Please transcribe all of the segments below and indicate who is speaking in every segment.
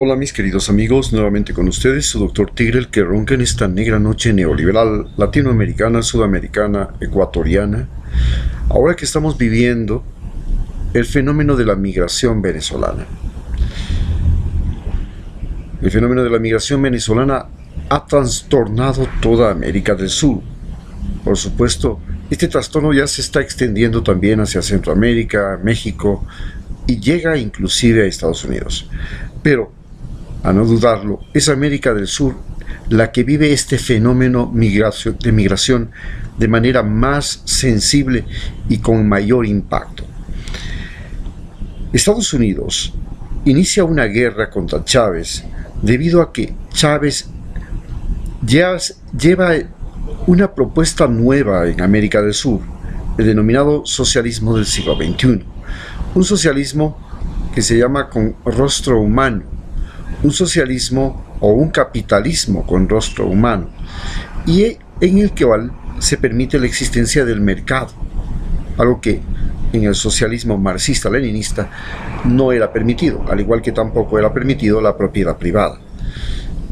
Speaker 1: Hola mis queridos amigos, nuevamente con ustedes su Dr. Tigre, el que ronca en esta negra noche neoliberal, latinoamericana, sudamericana, ecuatoriana, ahora que estamos viviendo el fenómeno de la migración venezolana. El fenómeno de la migración venezolana ha trastornado toda América del Sur. Por supuesto, este trastorno ya se está extendiendo también hacia Centroamérica, México y llega inclusive a Estados Unidos. Pero a no dudarlo, es América del Sur la que vive este fenómeno de migración de manera más sensible y con mayor impacto. Estados Unidos inicia una guerra contra Chávez debido a que Chávez lleva una propuesta nueva en América del Sur, el denominado socialismo del siglo XXI. Un socialismo que se llama con rostro humano, un socialismo o un capitalismo con rostro humano, y en el cual se permite la existencia del mercado, algo que en el socialismo marxista-leninista no era permitido, al igual que tampoco era permitido la propiedad privada.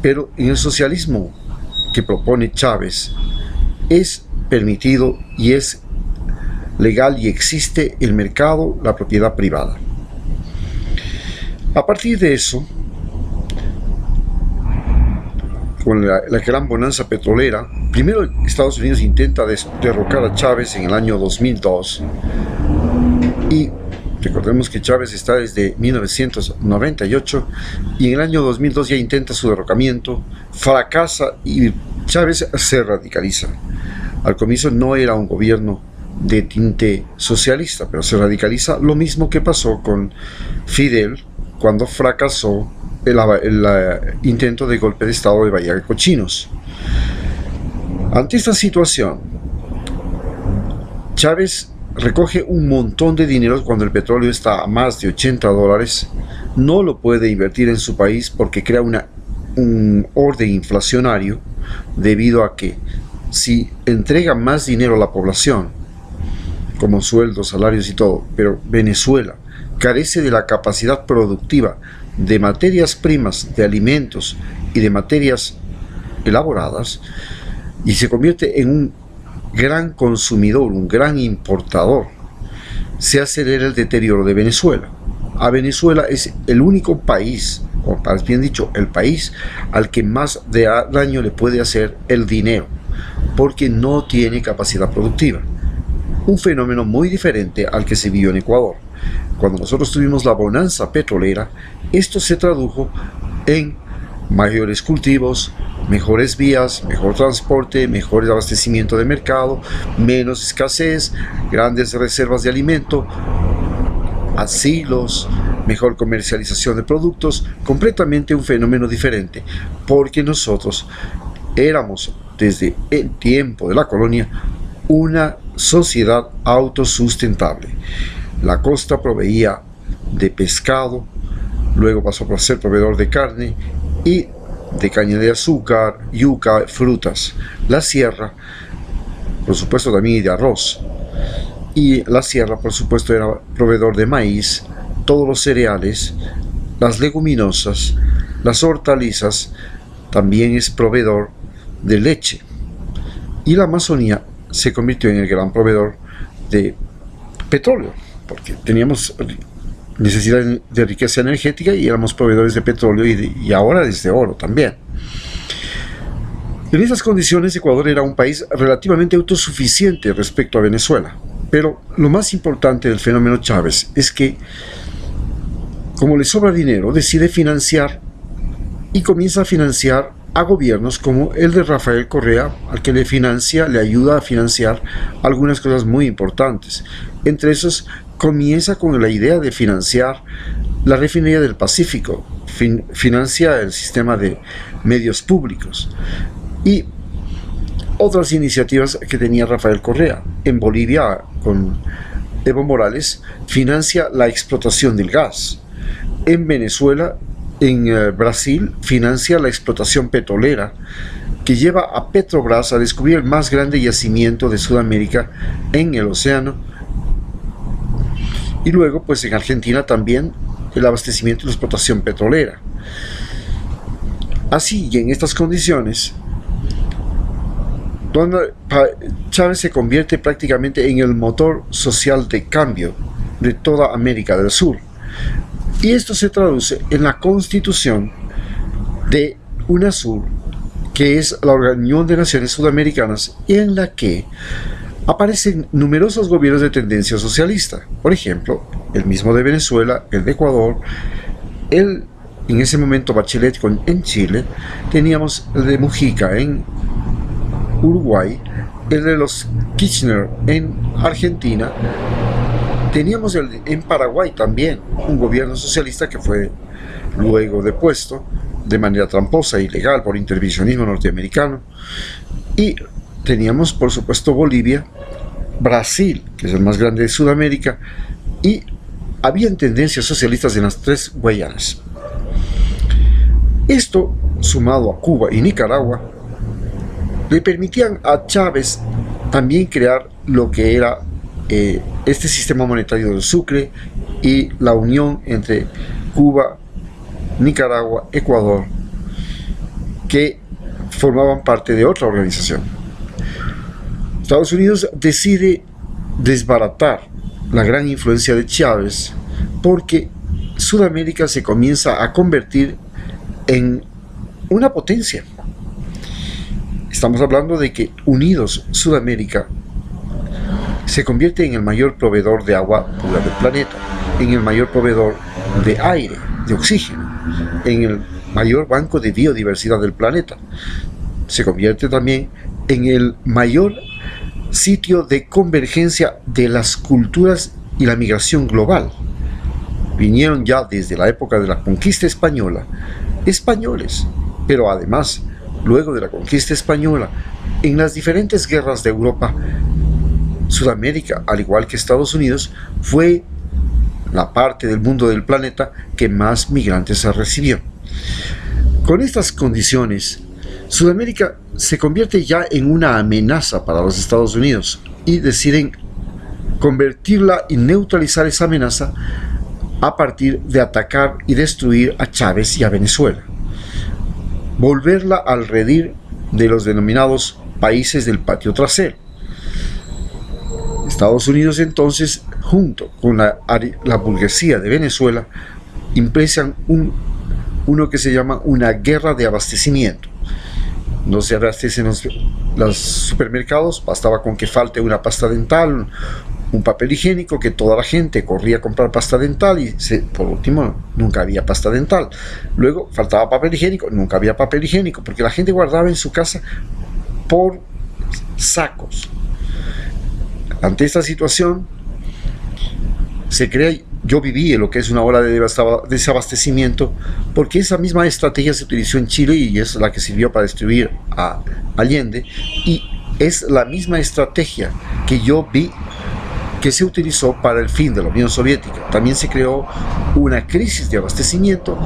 Speaker 1: Pero en el socialismo que propone Chávez es permitido y es legal y existe el mercado, la propiedad privada. A partir de eso, con la gran bonanza petrolera, primero Estados Unidos intenta derrocar a Chávez en el año 2002 y recordemos que Chávez está desde 1998 y en el año 2002 ya intenta su derrocamiento, fracasa y Chávez se radicaliza. Al comienzo no era un gobierno de tinte socialista, pero se radicaliza, lo mismo que pasó con Fidel cuando fracasó el intento de golpe de Estado de Bahía de Cochinos. Ante esta situación, Chávez recoge un montón de dinero cuando el petróleo está a más de $80, no lo puede invertir en su país porque crea un orden inflacionario, debido a que si entrega más dinero a la población, como sueldos, salarios y todo, pero Venezuela carece de la capacidad productiva de materias primas, de alimentos y de materias elaboradas, y se convierte en un gran consumidor, un gran importador, se acelera el deterioro de Venezuela. A Venezuela es el único país, o más bien dicho, el país al que más daño le puede hacer el dinero, porque no tiene capacidad productiva. Un fenómeno muy diferente al que se vio en Ecuador. Cuando nosotros tuvimos la bonanza petrolera, esto se tradujo en mayores cultivos, mejores vías, mejor transporte, mejor abastecimiento de mercado, menos escasez, grandes reservas de alimento, asilos, mejor comercialización de productos, completamente un fenómeno diferente, porque nosotros éramos desde el tiempo de la colonia una sociedad autosustentable. La costa proveía de pescado, luego pasó por ser proveedor de carne y de caña de azúcar, yuca, frutas. La sierra, por supuesto, también de arroz. Y la sierra, por supuesto, era proveedor de maíz, todos los cereales, las leguminosas, las hortalizas, también es proveedor de leche. Y la Amazonía se convirtió en el gran proveedor de petróleo, porque teníamos necesidad de riqueza energética y éramos proveedores de petróleo y ahora desde oro también. En esas condiciones, Ecuador era un país relativamente autosuficiente respecto a Venezuela, pero lo más importante del fenómeno Chávez es que, como le sobra dinero, decide financiar y comienza a financiar a gobiernos como el de Rafael Correa, al que le ayuda a financiar algunas cosas muy importantes. Entre esos, comienza con la idea de financiar la refinería del Pacífico, financia el sistema de medios públicos y otras iniciativas que tenía Rafael Correa. En Bolivia, con Evo Morales, financia la explotación del gas. En Venezuela, en Brasil, financia la explotación petrolera, que lleva a Petrobras a descubrir el más grande yacimiento de Sudamérica en el océano. Y luego, pues en Argentina también, el abastecimiento y la explotación petrolera. Así, y en estas condiciones, Chávez se convierte prácticamente en el motor social de cambio de toda América del Sur. Y esto se traduce en la constitución de UNASUR, que es la Unión de Naciones Sudamericanas, en la que aparecen numerosos gobiernos de tendencia socialista. Por ejemplo, el mismo de Venezuela, el de Ecuador, en ese momento Bachelet en Chile, teníamos el de Mujica en Uruguay, el de los Kirchner en Argentina, teníamos en Paraguay también un gobierno socialista que fue luego depuesto de manera tramposa e ilegal por intervencionismo norteamericano, y teníamos por supuesto Bolivia, Brasil, que es el más grande de Sudamérica, y habían tendencias socialistas en las tres Guayanas. Esto, sumado a Cuba y Nicaragua, le permitían a Chávez también crear lo que era este sistema monetario del Sucre y la unión entre Cuba, Nicaragua, Ecuador, que formaban parte de otra organización. Estados Unidos decide desbaratar la gran influencia de Chávez porque Sudamérica se comienza a convertir en una potencia. Estamos hablando de que unidos Sudamérica se convierte en el mayor proveedor de agua pura del planeta, en el mayor proveedor de aire, de oxígeno, en el mayor banco de biodiversidad del planeta. Se convierte también en el mayor sitio de convergencia de las culturas y la migración global. Vinieron ya desde la época de la conquista española españoles, pero además, luego de la conquista española, en las diferentes guerras de Europa, Sudamérica, al igual que Estados Unidos, fue la parte del mundo del planeta que más migrantes recibió. Con estas condiciones, Sudamérica se convierte ya en una amenaza para los Estados Unidos y deciden convertirla y neutralizar esa amenaza a partir de atacar y destruir a Chávez y a Venezuela. Volverla al redil de los denominados países del patio trasero. Estados Unidos entonces, junto con la burguesía de Venezuela, empiezan uno que se llama una guerra de abastecimiento. No se abastecen los supermercados, bastaba con que falte una pasta dental, un papel higiénico, que toda la gente corría a comprar pasta dental y por último nunca había pasta dental. Luego faltaba papel higiénico, nunca había papel higiénico, porque la gente guardaba en su casa por sacos. Ante esta situación se crea, yo viví lo que es una ola de desabastecimiento, porque esa misma estrategia se utilizó en Chile y es la que sirvió para destruir a Allende, y es la misma estrategia que yo vi que se utilizó para el fin de la Unión Soviética. También se creó una crisis de abastecimiento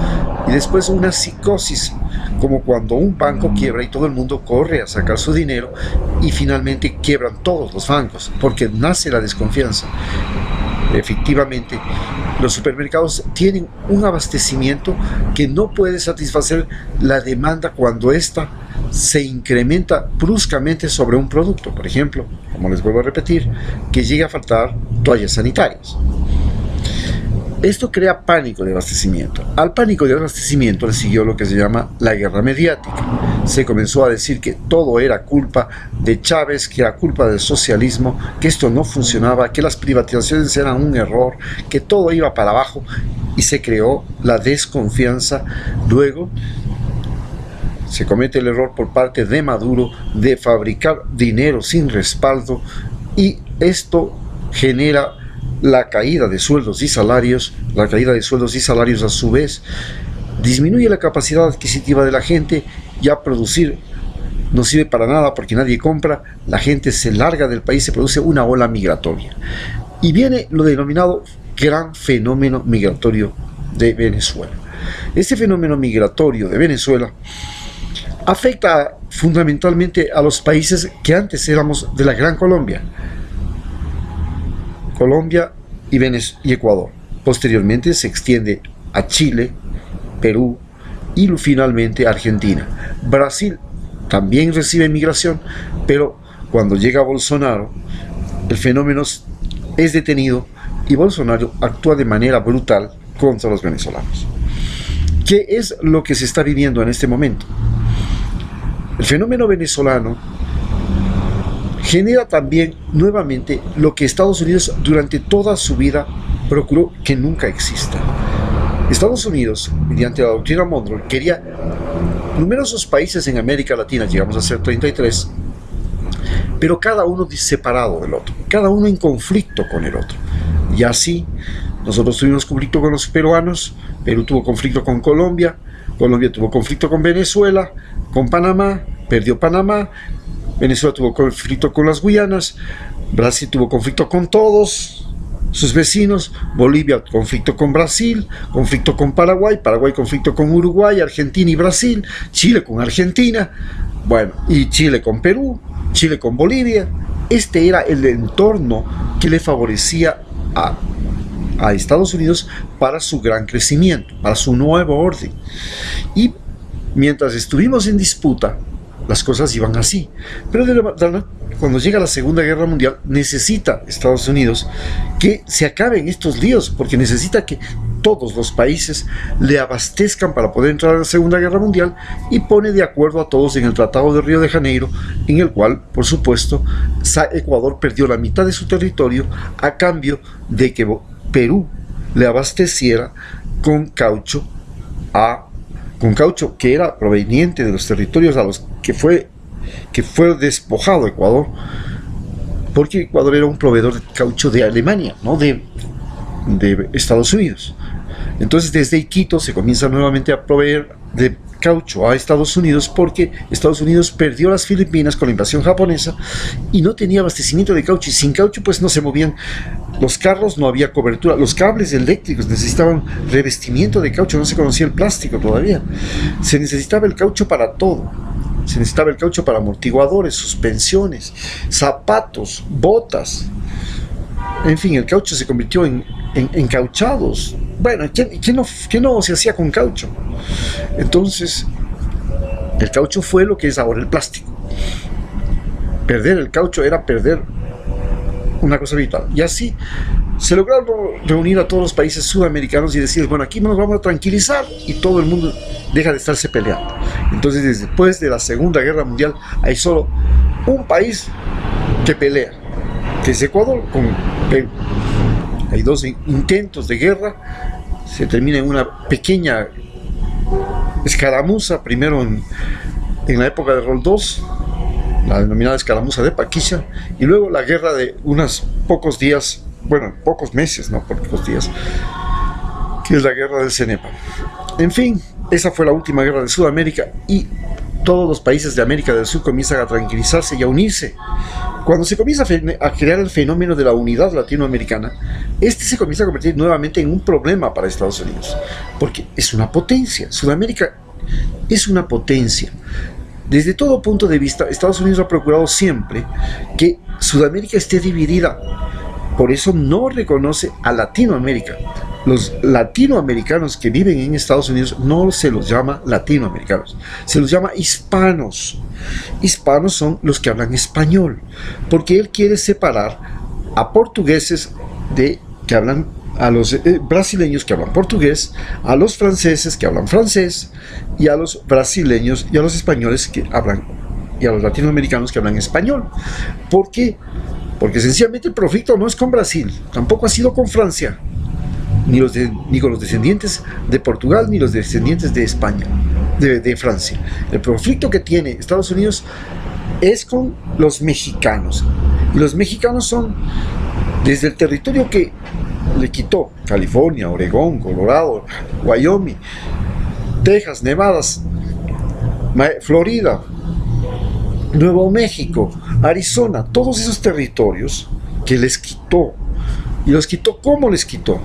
Speaker 1: y después una psicosis, como cuando un banco quiebra y todo el mundo corre a sacar su dinero y finalmente quiebran todos los bancos porque nace la desconfianza. Efectivamente, los supermercados tienen un abastecimiento que no puede satisfacer la demanda cuando ésta se incrementa bruscamente sobre un producto. Por ejemplo, como les vuelvo a repetir, que llega a faltar toallas sanitarias. Esto crea pánico de abastecimiento. Al pánico de abastecimiento le siguió lo que se llama la guerra mediática. Se comenzó a decir que todo era culpa de Chávez, que era culpa del socialismo, que esto no funcionaba, que las privatizaciones eran un error, que todo iba para abajo, y se creó la desconfianza. Luego se comete el error por parte de Maduro de fabricar dinero sin respaldo, y esto genera la caída de sueldos y salarios. La caída de sueldos y salarios, a su vez, disminuye la capacidad adquisitiva de la gente, ya producir no sirve para nada porque nadie compra, la gente se larga del país, se produce una ola migratoria. Y viene lo denominado gran fenómeno migratorio de Venezuela. Este fenómeno migratorio de Venezuela afecta fundamentalmente a los países que antes éramos de la Gran Colombia, Colombia y Ecuador. Posteriormente se extiende a Chile, Perú, y finalmente Argentina. Brasil también recibe migración, pero cuando llega Bolsonaro, el fenómeno es detenido y Bolsonaro actúa de manera brutal contra los venezolanos. ¿Qué es lo que se está viviendo en este momento? El fenómeno venezolano genera también nuevamente lo que Estados Unidos durante toda su vida procuró que nunca exista. Estados Unidos, mediante la doctrina Monroe, quería numerosos países en América Latina, llegamos a ser 33, pero cada uno separado del otro, cada uno en conflicto con el otro. Y así, nosotros tuvimos conflicto con los peruanos, Perú tuvo conflicto con Colombia, Colombia tuvo conflicto con Venezuela, con Panamá, perdió Panamá, Venezuela tuvo conflicto con las Guyanas, Brasil tuvo conflicto con todos sus vecinos, Bolivia conflicto con Brasil, conflicto con Paraguay, Paraguay conflicto con Uruguay, Argentina y Brasil, Chile con Argentina, bueno, y Chile con Perú, Chile con Bolivia. Este era el entorno que le favorecía a Estados Unidos para su gran crecimiento, para su nuevo orden. Y mientras estuvimos en disputa, las cosas iban así. Pero cuando llega la Segunda Guerra Mundial, necesita Estados Unidos que se acaben estos líos, porque necesita que todos los países le abastezcan para poder entrar a la Segunda Guerra Mundial, y pone de acuerdo a todos en el Tratado de Río de Janeiro, en el cual, por supuesto, Ecuador perdió la mitad de su territorio a cambio de que Perú le abasteciera con caucho que era proveniente de los territorios a los que fue despojado Ecuador, porque Ecuador era un proveedor de caucho de Alemania, no de Estados Unidos. Entonces desde Iquitos se comienza nuevamente a proveer de caucho a Estados Unidos, porque Estados Unidos perdió las Filipinas con la invasión japonesa y no tenía abastecimiento de caucho, y sin caucho pues no se movían los carros, no había cobertura, los cables eléctricos necesitaban revestimiento de caucho, no se conocía el plástico todavía, se necesitaba el caucho para todo. Se necesitaba el caucho para amortiguadores, suspensiones, zapatos, botas. En fin, el caucho se convirtió en cauchados. Bueno, ¿qué no se hacía con caucho? Entonces, el caucho fue lo que es ahora el plástico. Perder el caucho era perder una cosa vital. Y así se lograron reunir a todos los países sudamericanos y decir, bueno, aquí nos vamos a tranquilizar y todo el mundo deja de estarse peleando. Entonces, después de la Segunda Guerra Mundial, hay solo un país que pelea, que es Ecuador con Perú. Hay dos intentos de guerra, se termina en una pequeña escaramuza, primero en la época de Roldós, la denominada escaramuza de Paquilla, y luego la guerra de unos pocos días, bueno, pocos meses, no pocos días, que es la guerra del Cenepa. En fin, esa fue la última guerra de Sudamérica, y todos los países de América del Sur comienzan a tranquilizarse y a unirse. Cuando se comienza a crear el fenómeno de la unidad latinoamericana, este se comienza a convertir nuevamente en un problema para Estados Unidos, porque es una potencia. Sudamérica es una potencia. Desde todo punto de vista, Estados Unidos ha procurado siempre que Sudamérica esté dividida. Por eso no reconoce a Latinoamérica. Los latinoamericanos que viven en Estados Unidos no se los llama latinoamericanos, se los llama hispanos. Hispanos son los que hablan español, porque él quiere separar a portugueses que hablan, a los brasileños que hablan portugués, a los franceses que hablan francés, y a los brasileños y a los españoles que hablan, y a los latinoamericanos que hablan español. ¿Por qué? Porque sencillamente el conflicto no es con Brasil, tampoco ha sido con Francia, ni con los descendientes de Portugal, ni los descendientes de España, de Francia. El conflicto que tiene Estados Unidos es con los mexicanos. Y los mexicanos son, desde el territorio que le quitó California, Oregón, Colorado, Wyoming, Texas, Nevada, Florida, Nuevo México, Arizona, todos esos territorios que les quitó. ¿Y los quitó? ¿Cómo les quitó?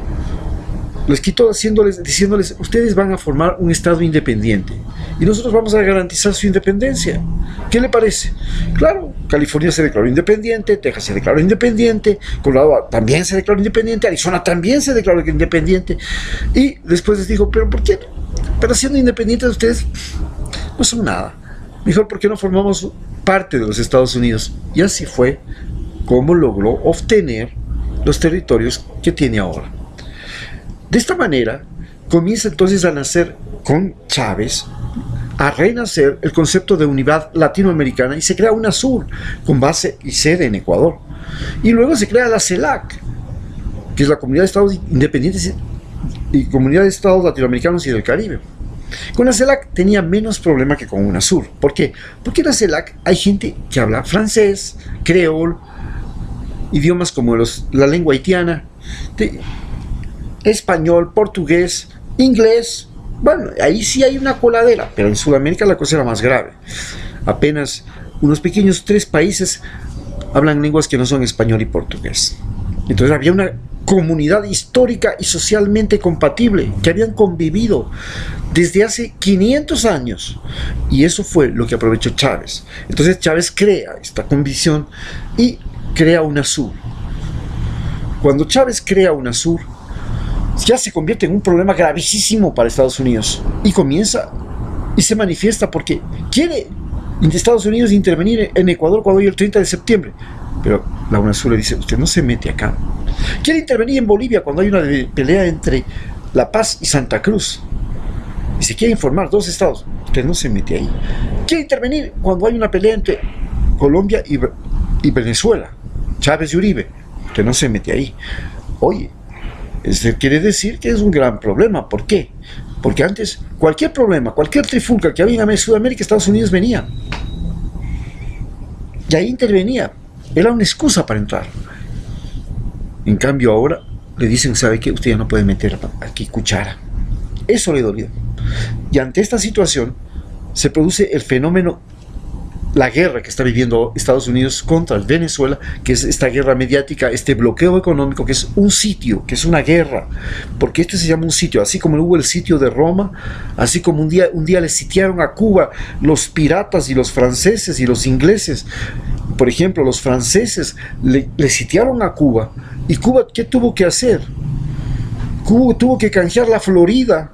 Speaker 1: Les quitó diciéndoles, ustedes van a formar un estado independiente. y nosotros vamos a garantizar su independencia. ¿Qué le parece? Claro, California se declaró independiente, Texas se declaró independiente, Colorado también se declaró independiente, Arizona también se declaró independiente, y después les dijo, pero ¿por qué? Pero siendo independientes ustedes no son nada. Mejor, ¿por qué no formamos parte de los Estados Unidos? Y así fue como logró obtener los territorios que tiene ahora. De esta manera, comienza entonces a nacer con Chávez, a renacer el concepto de unidad latinoamericana, y se crea UNASUR con base y sede en Ecuador. Y luego se crea la CELAC, que es la Comunidad de Estados Independientes y Comunidad de Estados Latinoamericanos y del Caribe. Con la CELAC tenía menos problema que con UNASUR. ¿Por qué? Porque en la CELAC hay gente que habla francés, creol, idiomas como la lengua haitiana, español, portugués, inglés. Bueno, ahí sí hay una coladera, pero en Sudamérica la cosa era más grave. Apenas unos pequeños 3 países hablan lenguas que no son español y portugués. Entonces había una comunidad histórica y socialmente compatible que habían convivido desde hace 500 años, y eso fue lo que aprovechó Chávez. Entonces Chávez crea esta convicción y crea UNASUR. Cuando Chávez crea UNASUR, ya se convierte en un problema gravísimo para Estados Unidos, y comienza y se manifiesta porque quiere Estados Unidos intervenir en Ecuador cuando hay el 30 de septiembre, pero la UNASUR le dice, usted no se mete acá. Quiere intervenir en Bolivia cuando hay una pelea entre La Paz y Santa Cruz, y se quiere informar 2 estados, usted no se mete ahí. Quiere intervenir cuando hay una pelea entre Colombia y Venezuela, Chávez y Uribe, usted no se mete ahí. Oye, eso quiere decir que es un gran problema. ¿Por qué? Porque antes cualquier problema, cualquier trifulca que había en Sudamérica, Estados Unidos venía y ahí intervenía, era una excusa para entrar. En cambio ahora le dicen, ¿sabe qué? Usted ya no puede meter aquí cuchara. Eso le dolió. Y ante esta situación se produce el fenómeno, la guerra que está viviendo Estados Unidos contra Venezuela, que es esta guerra mediática, este bloqueo económico, que es un sitio, que es una guerra, porque este se llama un sitio, así como hubo el sitio de Roma, así como un día le sitiaron a Cuba los piratas y los franceses y los ingleses. Por ejemplo, los franceses le sitiaron a Cuba, y Cuba, ¿qué tuvo que hacer? Cuba tuvo que canjear la Florida,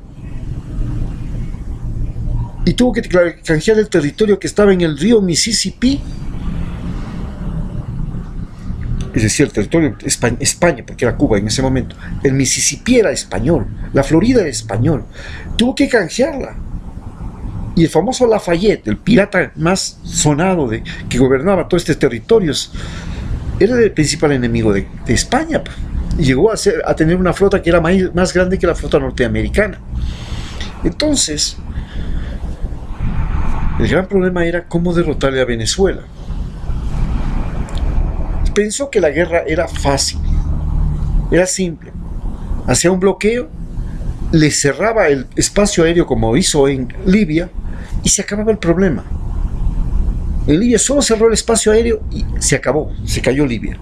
Speaker 1: y tuvo que canjear el territorio que estaba en el río Mississippi, es decir, el territorio de España, porque era Cuba en ese momento. El Mississippi era español, la Florida era español, tuvo que canjearla. Y el famoso Lafayette, el pirata más sonado que gobernaba todos estos territorios, era el principal enemigo de España, y llegó a tener una flota que era más grande que la flota norteamericana. Entonces, el gran problema era cómo derrotarle a Venezuela. Pensó que la guerra era fácil, era simple. Hacía un bloqueo, le cerraba el espacio aéreo como hizo en Libia, y se acababa el problema. En Libia solo cerró el espacio aéreo y se acabó, se cayó Libia.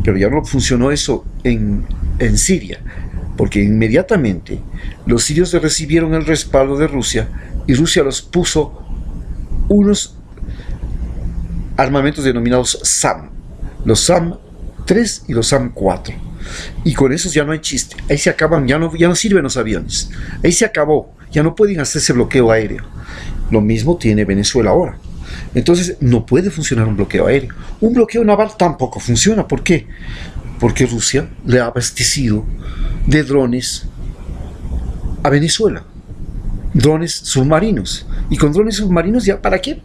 Speaker 1: Pero ya no funcionó eso en Siria, porque inmediatamente los sirios recibieron el respaldo de Rusia, y Rusia los puso unos armamentos denominados SAM, los SAM-3 y los SAM-4, y con esos ya no hay chiste, ahí se acaban, ya no sirven los aviones, ahí se acabó, ya no pueden hacerse bloqueo aéreo. Lo mismo tiene Venezuela ahora. Entonces no puede funcionar un bloqueo aéreo. Un bloqueo naval tampoco funciona. ¿Por qué? Porque Rusia le ha abastecido de drones a Venezuela, drones submarinos, y con drones submarinos ya ¿para qué?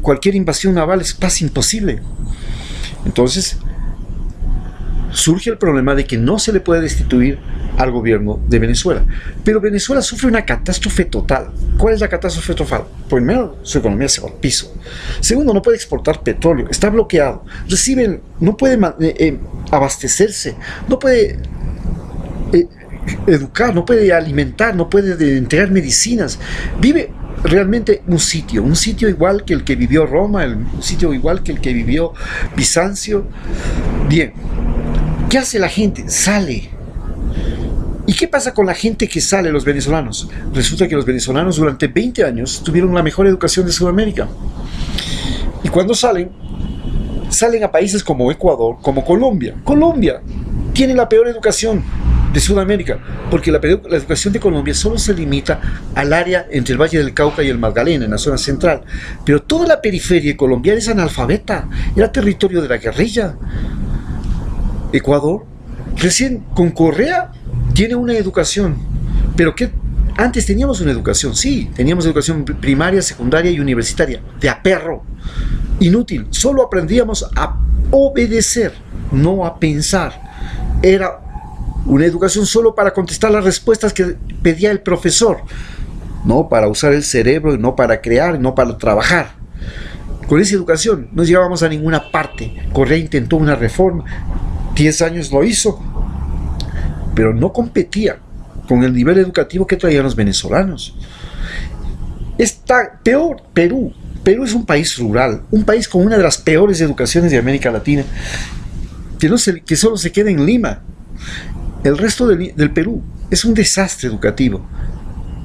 Speaker 1: Cualquier invasión naval es casi imposible. Entonces surge el problema de que no se le puede destituir al gobierno de Venezuela. Pero Venezuela sufre una catástrofe total. ¿Cuál es la catástrofe total? Primero, su economía se va al piso. Segundo, no puede exportar petróleo, está bloqueado. No puede abastecerse, no puede educar, no puede alimentar, no puede entregar medicinas. Vive realmente un sitio igual que el que vivió Roma, un sitio igual que el que vivió Bizancio. Bien, ¿qué hace la gente? Sale. ¿Y qué pasa con la gente que sale, los venezolanos? Resulta que los venezolanos durante 20 años tuvieron la mejor educación de Sudamérica. Y cuando salen a países como Ecuador, como Colombia. Colombia tiene la peor educación de Sudamérica, porque la educación de Colombia solo se limita al área entre el Valle del Cauca y el Magdalena, en la zona central. Pero toda la periferia colombiana es analfabeta, era territorio de la guerrilla. Ecuador, recién con Correa, tiene una educación, pero que antes teníamos una educación, sí, teníamos educación primaria, secundaria y universitaria, de a perro, inútil, solo aprendíamos a obedecer, no a pensar. Era una educación solo para contestar las respuestas que pedía el profesor, no para usar el cerebro, no para crear, no para trabajar. Con esa educación no llegábamos a ninguna parte. Correa intentó una reforma, 10 años lo hizo, pero no competía con el nivel educativo que traían los venezolanos. Está peor Perú. Perú es un país rural, un país con una de las peores educaciones de América Latina, que solo se queda en Lima. El resto del Perú es un desastre educativo.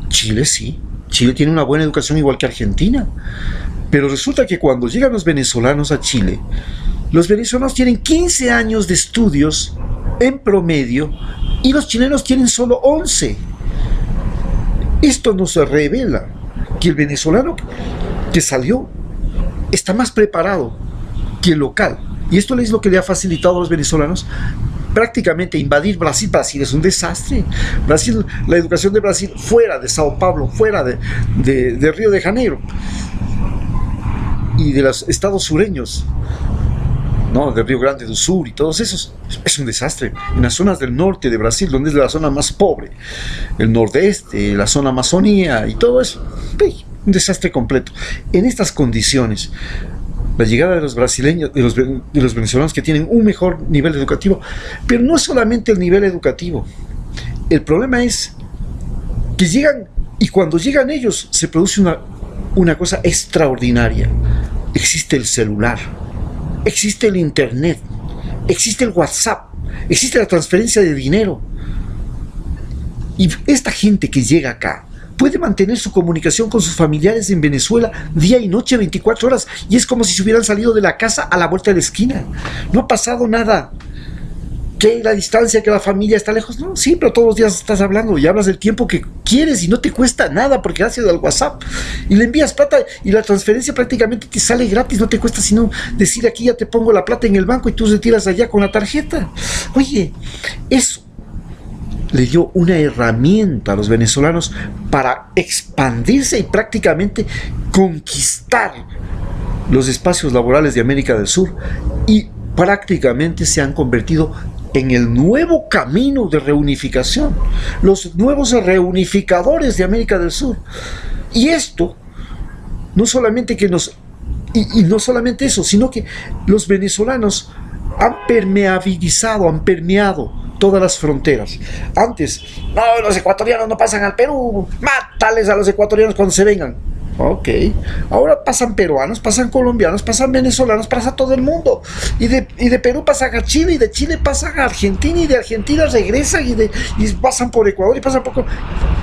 Speaker 1: Chile sí, Chile tiene una buena educación igual que Argentina, pero resulta que cuando llegan los venezolanos a Chile, los venezolanos tienen 15 años de estudios en promedio y los chilenos tienen solo 11. Esto nos revela que el venezolano que salió está más preparado que el local, y esto es lo que le ha facilitado a los venezolanos prácticamente invadir Brasil. Brasil es un desastre. Brasil, la educación de Brasil, fuera de Sao Paulo, fuera de Río de Janeiro y de los estados sureños, ¿no? De Río Grande do Sur y todos esos, es un desastre. En las zonas del norte de Brasil, donde es la zona más pobre, el nordeste, la zona Amazonía y todo eso, un desastre completo. En estas condiciones, la llegada de los brasileños, de los venezolanos que tienen un mejor nivel educativo, pero no solamente el nivel educativo. El problema es que llegan, y cuando llegan ellos se produce una cosa extraordinaria. Existe el celular, existe el internet, existe el WhatsApp, existe la transferencia de dinero. Y esta gente que llega acá puede mantener su comunicación con sus familiares en Venezuela día y noche, 24 horas, y es como si se hubieran salido de la casa a la vuelta de la esquina. No ha pasado nada. Que la distancia, que la familia está lejos, no, sí, pero todos los días estás hablando y hablas del tiempo que quieres y no te cuesta nada porque gracias al WhatsApp y le envías plata y la transferencia prácticamente te sale gratis, no te cuesta sino decir aquí ya te pongo la plata en el banco y tú retiras allá con la tarjeta. Oye, eso le dio una herramienta a los venezolanos para expandirse y prácticamente conquistar los espacios laborales de América del Sur, y prácticamente se han convertido en el nuevo camino de reunificación, los nuevos reunificadores de América del Sur. Y esto, no solamente que no solamente eso, sino que los venezolanos han permeado todas las fronteras. Antes, no, los ecuatorianos no pasan al Perú, mátales a los ecuatorianos cuando se vengan. Ok, ahora pasan peruanos, pasan colombianos, pasan venezolanos, pasa todo el mundo. Y de Perú pasan a Chile, y de Chile pasan a Argentina, y de Argentina regresan, y pasan por Ecuador, y pasan por...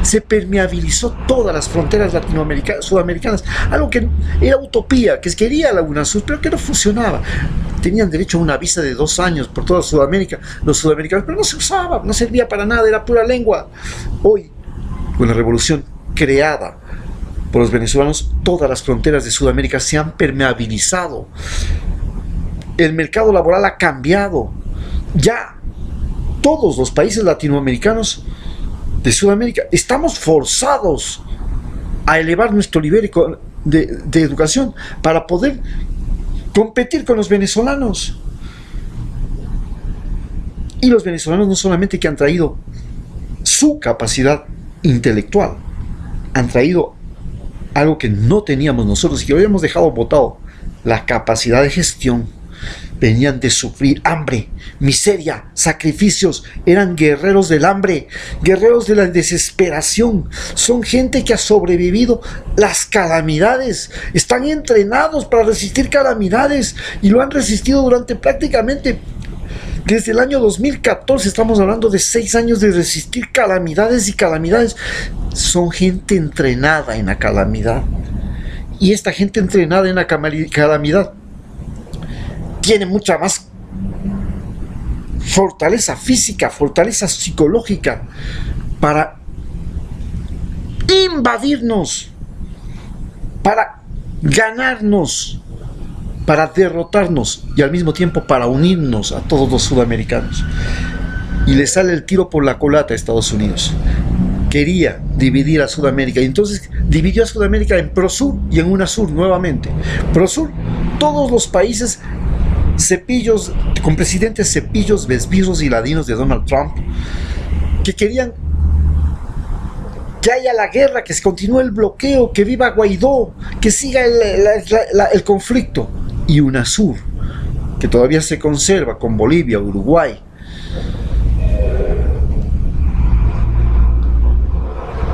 Speaker 1: Se permeabilizó todas las fronteras sudamericanas, algo que era utopía, que quería la UNASUR, pero que no funcionaba. Tenían derecho a una visa de 2 años por toda Sudamérica, los sudamericanos, pero no se usaba, no servía para nada, era pura lengua. Hoy, con la revolución creada por los venezolanos, todas las fronteras de Sudamérica se han permeabilizado. El mercado laboral ha cambiado. Ya todos los países latinoamericanos de Sudamérica estamos forzados a elevar nuestro nivel de educación para poder competir con los venezolanos. Y los venezolanos no solamente que han traído su capacidad intelectual, han traído algo que no teníamos nosotros y que habíamos dejado botado, la capacidad de gestión. Venían de sufrir hambre, miseria, sacrificios, eran guerreros del hambre, guerreros de la desesperación. Son gente que ha sobrevivido las calamidades, están entrenados para resistir calamidades y lo han resistido durante prácticamente Desde el año 2014 estamos hablando de 6 años de resistir calamidades y calamidades. Son gente entrenada en la calamidad. Y esta gente entrenada en la calamidad tiene mucha más fortaleza física, fortaleza psicológica para invadirnos, para ganarnos, para derrotarnos y al mismo tiempo para unirnos a todos los sudamericanos. Y le sale el tiro por la culata a Estados Unidos. Quería dividir a Sudamérica y entonces dividió a Sudamérica en Prosur y en UNASUR nuevamente. Prosur, todos los países cepillos, con presidentes cepillos, besbirros y ladinos de Donald Trump, que querían que haya la guerra, que se continúe el bloqueo, que viva Guaidó, que siga el conflicto. Y UNASUR, que todavía se conserva con Bolivia, Uruguay.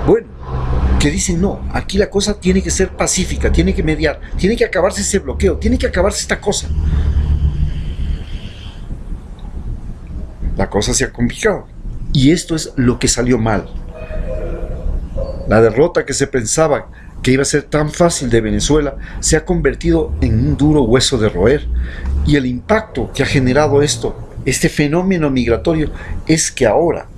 Speaker 1: Bueno, que dicen no, aquí la cosa tiene que ser pacífica, tiene que mediar, tiene que acabarse ese bloqueo, tiene que acabarse esta cosa. La cosa se ha complicado. Y esto es lo que salió mal. La derrota que se pensaba que iba a ser tan fácil de Venezuela se ha convertido en un duro hueso de roer. Y el impacto que ha generado este fenómeno migratorio, es que ahora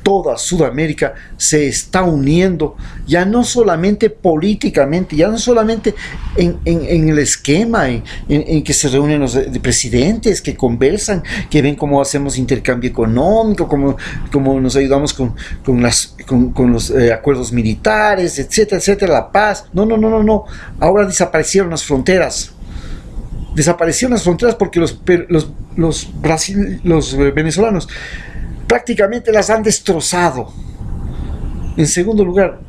Speaker 1: toda Sudamérica se está uniendo, ya no solamente políticamente, ya no solamente en el esquema, en que se reúnen los presidentes, que conversan, que ven cómo hacemos intercambio económico, cómo nos ayudamos con los acuerdos militares, etcétera, etcétera, la paz. No. Ahora desaparecieron las fronteras. Desaparecieron las fronteras porque los venezolanos prácticamente las han destrozado. En segundo lugar,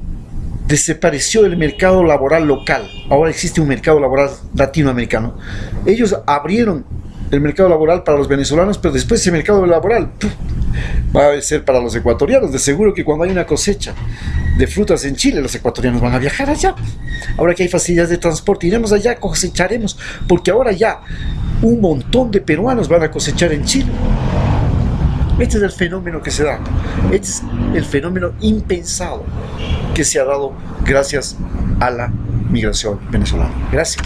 Speaker 1: desapareció el mercado laboral local. Ahora existe un mercado laboral latinoamericano. Ellos abrieron el mercado laboral para los venezolanos, pero después ese mercado laboral va a ser para los ecuatorianos. De seguro que cuando hay una cosecha de frutas en Chile, los ecuatorianos van a viajar allá. Ahora que hay facilidades de transporte, iremos allá, cosecharemos, porque ahora ya un montón de peruanos van a cosechar en Chile. Este es el fenómeno que se da. Este es el fenómeno impensado que se ha dado gracias a la migración venezolana. Gracias.